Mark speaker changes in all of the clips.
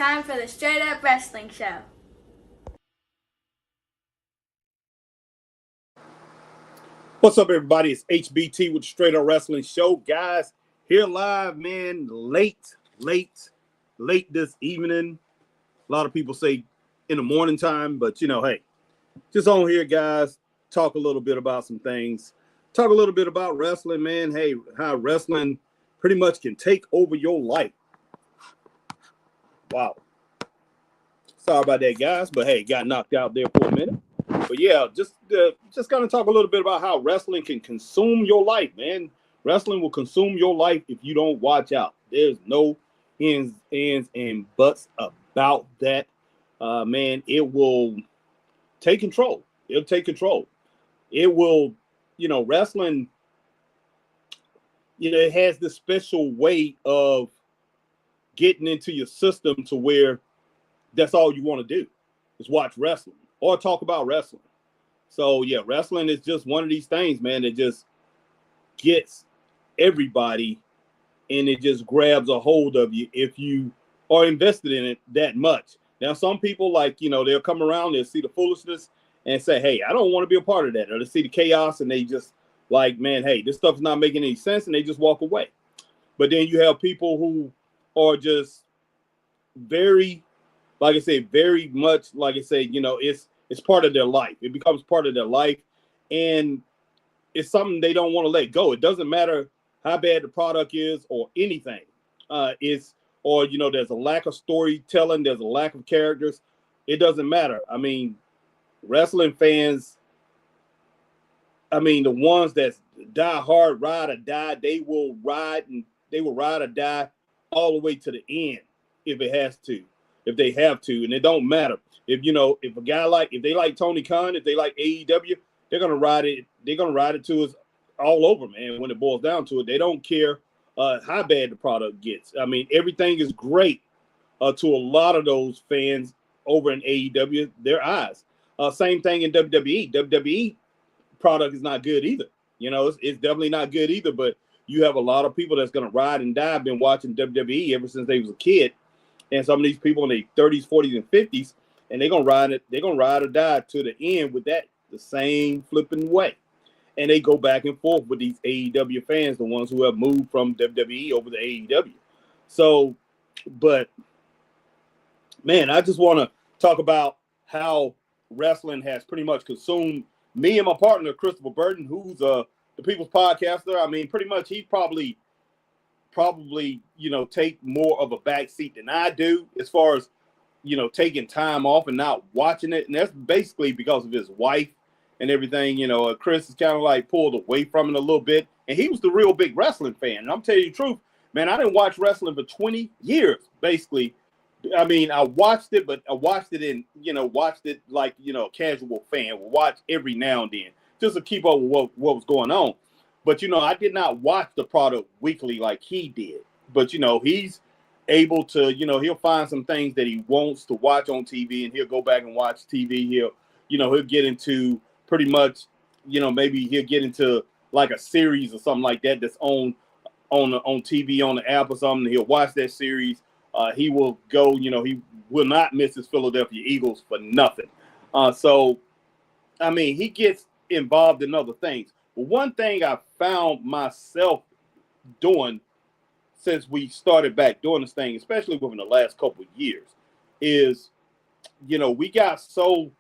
Speaker 1: time for the Straight Up Wrestling Show.
Speaker 2: What's up, everybody? It's HBT with the Straight Up Wrestling Show. Guys, here live, man, late this evening. A lot of people say in the morning time, but, hey, just on here, guys, talk a little bit about some things. Talk a little bit about wrestling, man. Hey, how wrestling pretty much can take over your life. Wow. Sorry about that, guys, but, hey, got knocked out there for a minute. But yeah, just gonna talk a little bit about how wrestling can consume your life, man. Wrestling will consume your life if you don't watch out. There's no ends and buts about that, man. It will take control. It'll take control. It will, wrestling. It has this special way of getting into your system to where that's all you want to do is watch wrestling or talk about wrestling. So, yeah, wrestling is just one of these things, man, that just gets everybody and it just grabs a hold of you if you are invested in it that much. Now, some people, they'll come around, they'll see the foolishness and say, hey, I don't want to be a part of that. Or they see the chaos and they just man, hey, this stuff is not making any sense, and they just walk away. But then you have people who are just very, very much, it's part of their life. It becomes part of their life, and it's something they don't want to let go. It doesn't matter how bad the product is or anything. There's a lack of storytelling. There's a lack of characters. It doesn't matter. I mean, wrestling fans, the ones that die hard, ride or die, they will ride or die all the way to the end if they have to, and it don't matter. If they like Tony Khan, if they like AEW, they're gonna ride it to us all over, man. When it boils down to it, they don't care how bad the product gets. I mean, everything is great to a lot of those fans over in AEW. Their eyes. Same thing in WWE. WWE product is not good either. It's definitely not good either. But you have a lot of people that's gonna ride and die. Been watching WWE ever since they was a kid, and some of these people in their 30s, 40s, and 50s. And they're gonna ride it. They're gonna ride or die to the end with that the same flipping way. And they go back and forth with these AEW fans, the ones who have moved from WWE over to AEW. So, but man, I just want to talk about how wrestling has pretty much consumed me and my partner, Christopher Burton, who's the People's Podcaster. I mean, pretty much he probably take more of a back seat than I do as far as taking time off and not watching it. And that's basically because of his wife and everything. Chris is kind of pulled away from it a little bit. And he was the real big wrestling fan. And I'm telling you the truth, man, I didn't watch wrestling for 20 years, basically. I mean, I watched it, but I watched it like, a casual fan will watch every now and then just to keep up with what was going on. But, I did not watch the product weekly like he did. But, he's able to, he'll find some things that he wants to watch on TV and he'll go back and watch TV. He'll get into pretty much, maybe he'll get into like a series or something like that that's on TV on the app or something. He'll watch that series. He will go, he will not miss his Philadelphia Eagles for nothing. So, I mean, he gets involved in other things. But one thing I found myself doing since we started back doing this thing, especially within the last couple of years, is, we got so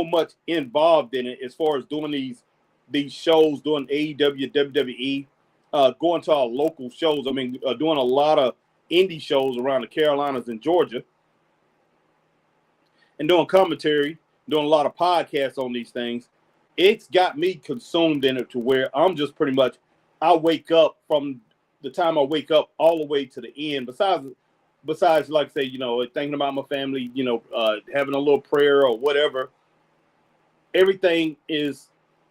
Speaker 2: much involved in it as far as doing these shows, doing AEW, WWE, going to our local shows. I mean, doing a lot of indie shows around the Carolinas and Georgia, and doing commentary, doing a lot of podcasts on these things. It's got me consumed in it to where I'm just pretty much, I wake up from the time I wake up all the way to the end, besides like say, thinking about my family, having a little prayer or whatever, everything is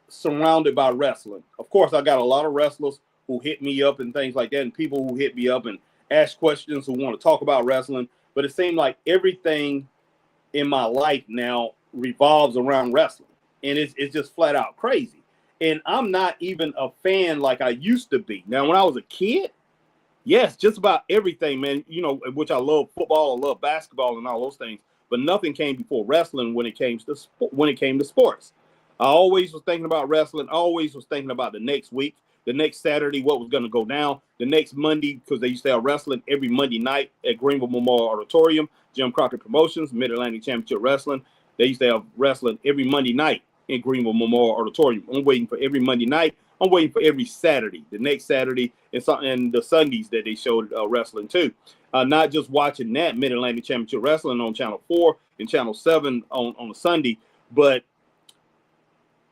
Speaker 2: surrounded by wrestling. Of course, I got a lot of wrestlers who hit me up and things like that, and people who hit me up and ask questions who want to talk about wrestling. But it seemed like everything in my life now revolves around wrestling, and it's just flat out crazy. And I'm not even a fan like I used to be. Now, when I was a kid, Yes, just about everything, man. You know, which I love football, I love basketball, and all those things. But nothing came before wrestling when it came to sports. I always was thinking about wrestling. Always was thinking about the next week, the next Saturday, what was going to go down, the next Monday, because they used to have wrestling every Monday night at Greenville Memorial Auditorium, Jim Crockett Promotions, Mid Atlantic Championship Wrestling. They used to have wrestling every Monday night in Greenville Memorial Auditorium. I'm waiting for every Monday night. I'm waiting for every Saturday, the next Saturday, and the Sundays that they showed wrestling too. Not just watching that Mid Atlantic Championship Wrestling on Channel 4 and Channel 7 on a Sunday, but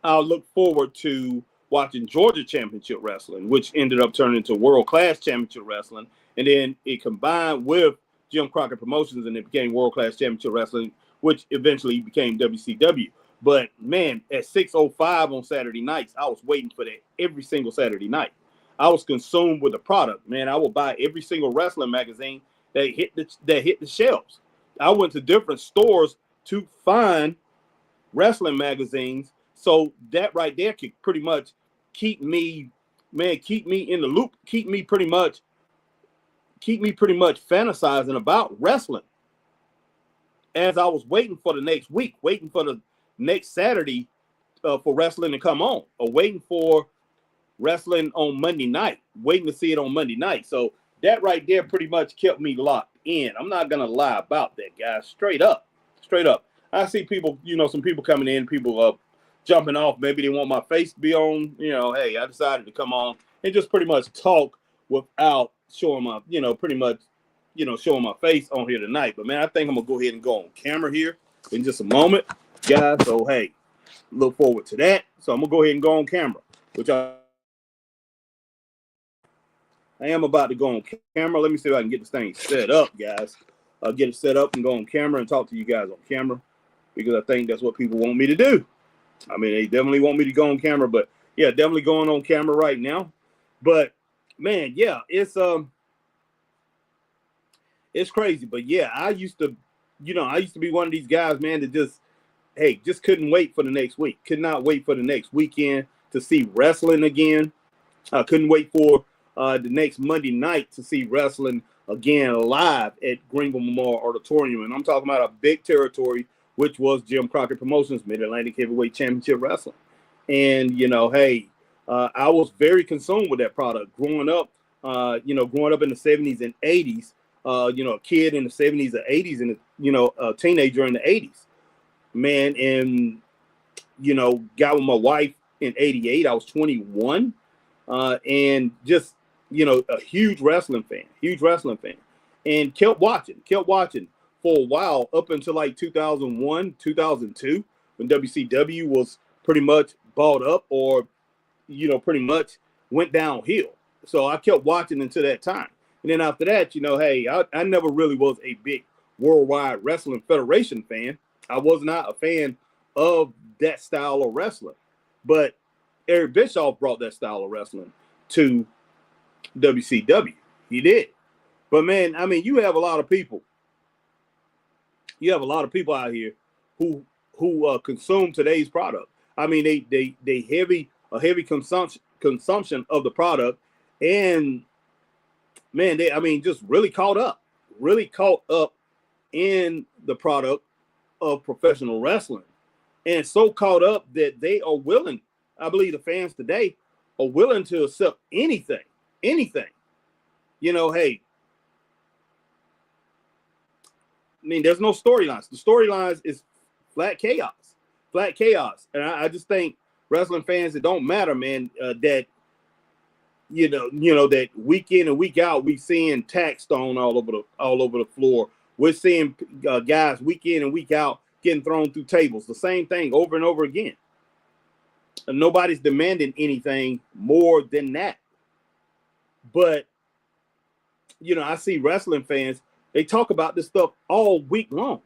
Speaker 2: I'll look forward to watching Georgia Championship Wrestling, which ended up turning into World Class Championship Wrestling. And then it combined with Jim Crockett Promotions and it became World Class Championship Wrestling, which eventually became WCW. But man, at 6:05 on Saturday nights, I was waiting for that every single Saturday night. I was consumed with the product, man. I would buy every single wrestling magazine that hit the shelves. I went to different stores to find wrestling magazines. So that right there could pretty much keep me in the loop, keep me pretty much fantasizing about wrestling as I was waiting for the next week, waiting for the next Saturday for wrestling to come on, or waiting for wrestling on Monday night, waiting to see it on Monday night. So that right there pretty much kept me locked in. I'm not gonna lie about that, guys. Straight up. I see people, some people coming in, people jumping off. Maybe they want my face to be on. Hey, I decided to come on and just pretty much talk without showing my, showing my face on here tonight. But man, I think I'm gonna go ahead and go on camera here in just a moment, guys. So hey, look forward to that. So I'm gonna go ahead and go on camera, which I am about to go on camera. Let me see if I can get this thing set up, guys. I'll get it set up and go on camera and talk to you guys on camera, because I think that's what people want me to do. I mean, they definitely want me to go on camera, but yeah, definitely going on camera right now. But man, yeah, it's crazy. But yeah, I used to be one of these guys, man, that just couldn't wait for the next week. Could not wait for the next weekend to see wrestling again. I couldn't wait for the next Monday night to see wrestling again live at Greenville Memorial Auditorium. And I'm talking about a big territory, which was Jim Crockett Promotions Mid-Atlantic Heavyweight Championship Wrestling. And, hey, I was very consumed with that product growing up, growing up in the 70s and 80s, a kid in the 70s or 80s and, a teenager in the 80s. Man, and, got with my wife in 88. I was 21 and just, a huge wrestling fan, and kept watching for a while up until like 2001, 2002, when WCW was pretty much bought up or, pretty much went downhill. So I kept watching until that time. And then after that, hey, I never really was a big Worldwide Wrestling Federation fan. I was not a fan of that style of wrestling. But Eric Bischoff brought that style of wrestling to WCW. He did. But man, I mean, you have a lot of people out here who consume today's product. I mean, they heavy consumption of the product, and man, just really caught up in the product of professional wrestling, and so caught up that they are willing. I believe the fans today are willing to accept anything. Hey, I mean, there's no storylines. The storylines is flat chaos. And I just think wrestling fans, it don't matter, man, that, that week in and week out, we seeing tax thrown all over the floor. We're seeing guys week in and week out getting thrown through tables. The same thing over and over again. And nobody's demanding anything more than that. But, I see wrestling fans, they talk about this stuff all week long.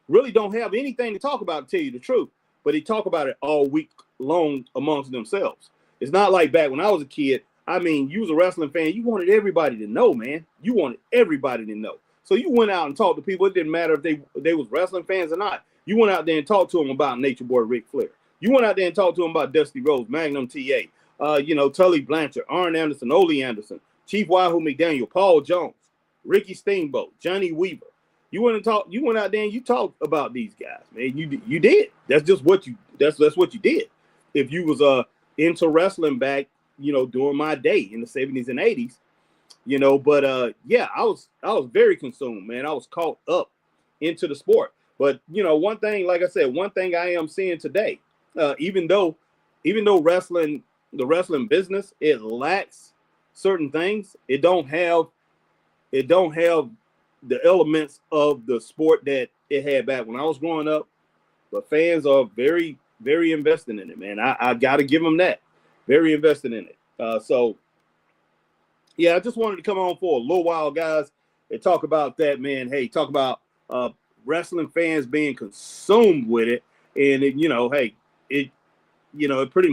Speaker 2: Really don't have anything to talk about, to tell you the truth. But they talk about it all week long amongst themselves. It's not like back when I was a kid. I mean, you was a wrestling fan. You wanted everybody to know, man. You wanted everybody to know. So you went out and talked to people. It didn't matter if they was wrestling fans or not. You went out there and talked to them about Nature Boy Ric Flair. You went out there and talked to them about Dusty Rhodes, Magnum TA, Tully Blanchard, Arn Anderson, Ole Anderson, Chief Wahoo McDaniel, Paul Jones, Ricky Steamboat, Johnny Weaver. You went out there and you talked about these guys, man. You did. That's just what you that's what you did. If you was into wrestling back, during my day in the 70s and 80s, but yeah, I was very consumed, man. I was caught up into the sport. But one thing, like I said, one thing I am seeing today, even though the wrestling business, it lacks certain things, it don't have the elements of the sport that it had back when I was growing up. But fans are very, very invested in it, man. I got to give them that. Very invested in it. So, yeah, I just wanted to come on for a little while, guys, and talk about that, man. Hey, talk about wrestling fans being consumed with it. And, it pretty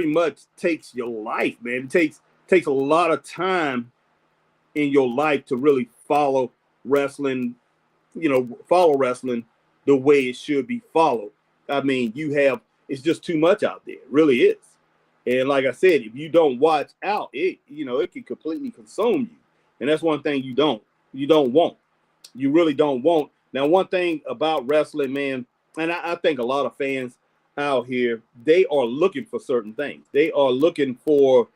Speaker 2: much takes your life, man. It takes a lot of time in your life to really follow wrestling the way it should be followed. I mean, it's just too much out there. It really is. And like I said, if you don't watch out, it can completely consume you. And that's one thing you don't want. You really don't want. Now, one thing about wrestling, man, and I think a lot of fans out here, they are looking for certain things. They are looking for,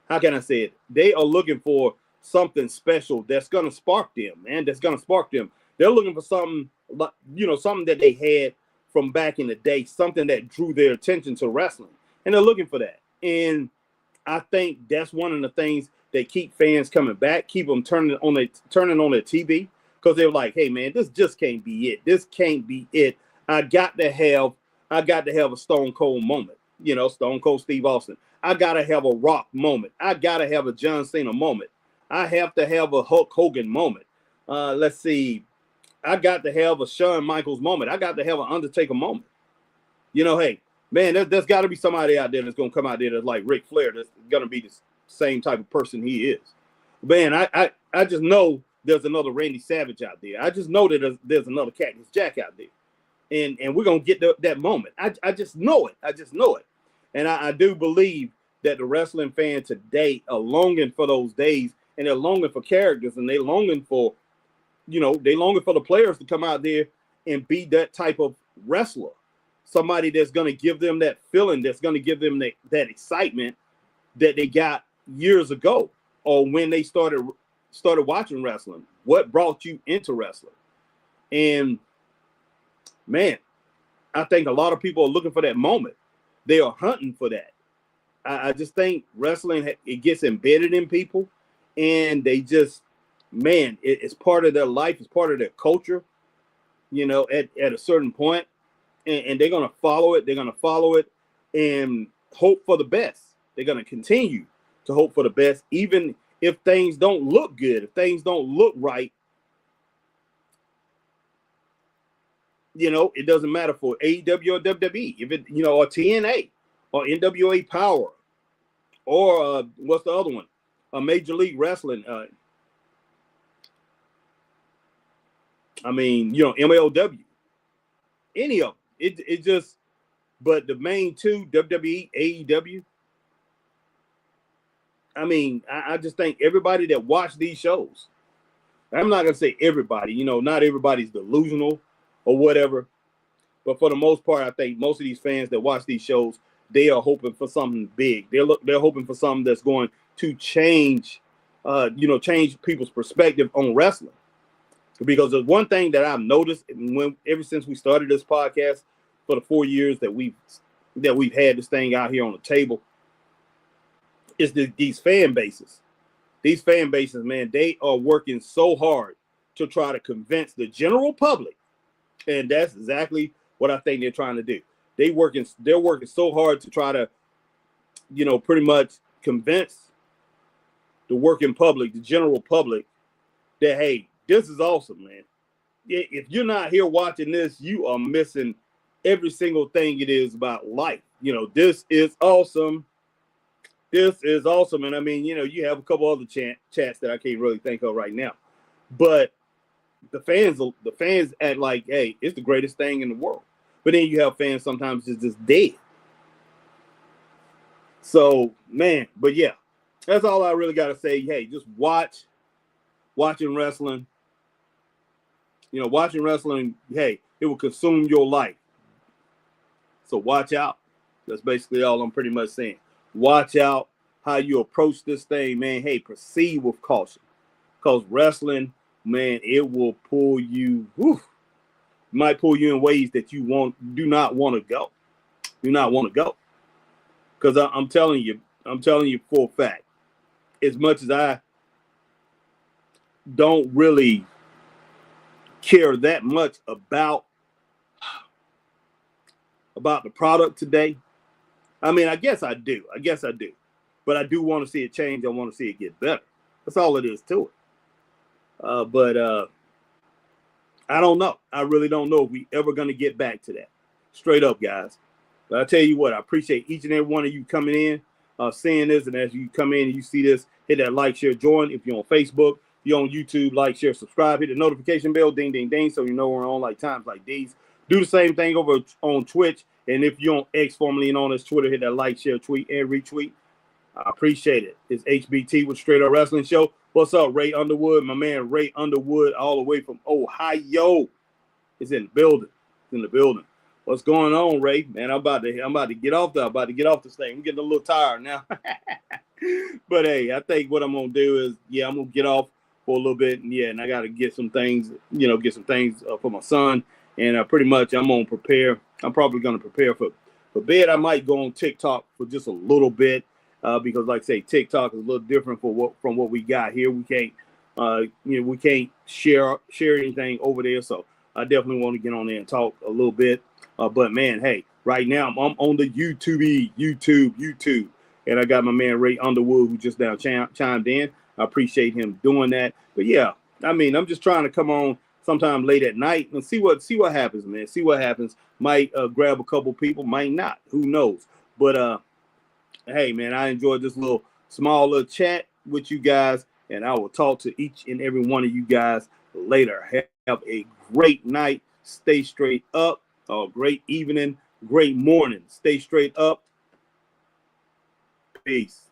Speaker 2: how can I say it? They are looking for something special that's going to spark them, man. That's going to spark them. They're looking for something, something that they had from back in the day, something that drew their attention to wrestling. And they're looking for that. And I think that's one of the things that keep fans coming back, keep them turning on their TV, because they're like, hey, man, this just can't be it. This can't be it. I got to have a Stone Cold moment, Stone Cold Steve Austin. I got to have a Rock moment. I got to have a John Cena moment. I have to have a Hulk Hogan moment. Let's see. I got to have a Shawn Michaels moment. I got to have an Undertaker moment. Hey, man, there's got to be somebody out there that's going to come out there that's like Ric Flair, that's going to be the same type of person he is. Man, I just know there's another Randy Savage out there. I just know that there's another Cactus Jack out there. And we're going to get that moment. I just know it. I just know it. And I do believe that the wrestling fan today are longing for those days, and they're longing for characters, and they're longing for, the players to come out there and be that type of wrestler. Somebody that's going to give them that feeling, that's going to give them that excitement that they got years ago, or when they started watching wrestling. What brought you into wrestling? And man, I think a lot of people are looking for that moment. They are hunting for that. I just think wrestling, it gets embedded in people, and they just, man, it's part of their life. It's part of their culture, at a certain point, and they're going to follow it. They're going to follow it and hope for the best. They're going to continue to hope for the best, even if things don't look good, if things don't look right. It doesn't matter for AEW or WWE, if it, or TNA or NWA Power, or what's the other one? Major League Wrestling. MLW. Any of them. It just, but the main two, WWE, AEW. I just think everybody that watch these shows, I'm not gonna say everybody, not everybody's delusional or whatever, but for the most part, I think most of these fans that watch these shows, they are hoping for something big. They're hoping for something that's going to change people's perspective on wrestling. Because there's one thing that I've noticed ever since we started this podcast, for the 4 years that we've had this thing out here on the table, is these fan bases. These fan bases, man, they are working so hard to try to convince the general public. And that's exactly what I think they're trying to do. They're working so hard to try to, pretty much convince the working public, the general public, that, hey, this is awesome, man. If you're not here watching this, you are missing every single thing it is about life. This is awesome. This is awesome. And you have a couple other chats that I can't really think of right now. But the fans act like, hey, it's the greatest thing in the world. But then you have fans sometimes it's just dead. So, man, but yeah, that's all I really got to say. Hey, just watching wrestling. You know, watching wrestling, hey, it will consume your life. So watch out. That's basically all I'm pretty much saying. Watch out how you approach this thing, man. Hey, proceed with caution. Because wrestling, man, it will pull you, might pull you in ways that you do not want to go. Do not want to go. Because I'm telling you for a fact, as much as I don't really care that much about the product today, I mean, I guess I do. But I do want to see it change. I want to see it get better. That's all it is to it. But I don't know. I really don't know if we ever going to get back to that. Straight up, guys. But I tell you what, I appreciate each and every one of you coming in, seeing this. And as you come in and you see this, hit that like, share, join. If you're on Facebook, if you're on YouTube, like, share, subscribe. Hit the notification bell, ding, ding, ding, so you know we're on like times like these. Do the same thing over on Twitch. And if you're on X, formerly known as Twitter, hit that like, share, tweet, and retweet. I appreciate it. It's HBT with Straight Up Wrestling Show. What's up, Ray Underwood? My man Ray Underwood, all the way from Ohio, is in the building. What's going on, Ray? Man, I'm about to get off this thing. I'm getting a little tired now. But hey, I think what I'm gonna do is, I'm gonna get off for a little bit, and I gotta get some things, for my son, and pretty much I'm gonna prepare. I'm probably gonna prepare for bed. I might go on TikTok for just a little bit. Because, like I say, TikTok is a little different from what we got here. We can't, we can't share anything over there. So I definitely want to get on there and talk a little bit. But man, hey, right now I'm on the YouTube, and I got my man Ray Underwood who just now chimed in. I appreciate him doing that. But yeah, I mean, I'm just trying to come on sometime late at night and see what happens, man. See what happens. Might grab a couple people, might not. Who knows? But hey, man, I enjoyed this small little chat with you guys, and I will talk to each and every one of you guys later. Have a great night. Stay straight up. Great evening. Great morning. Stay straight up. Peace.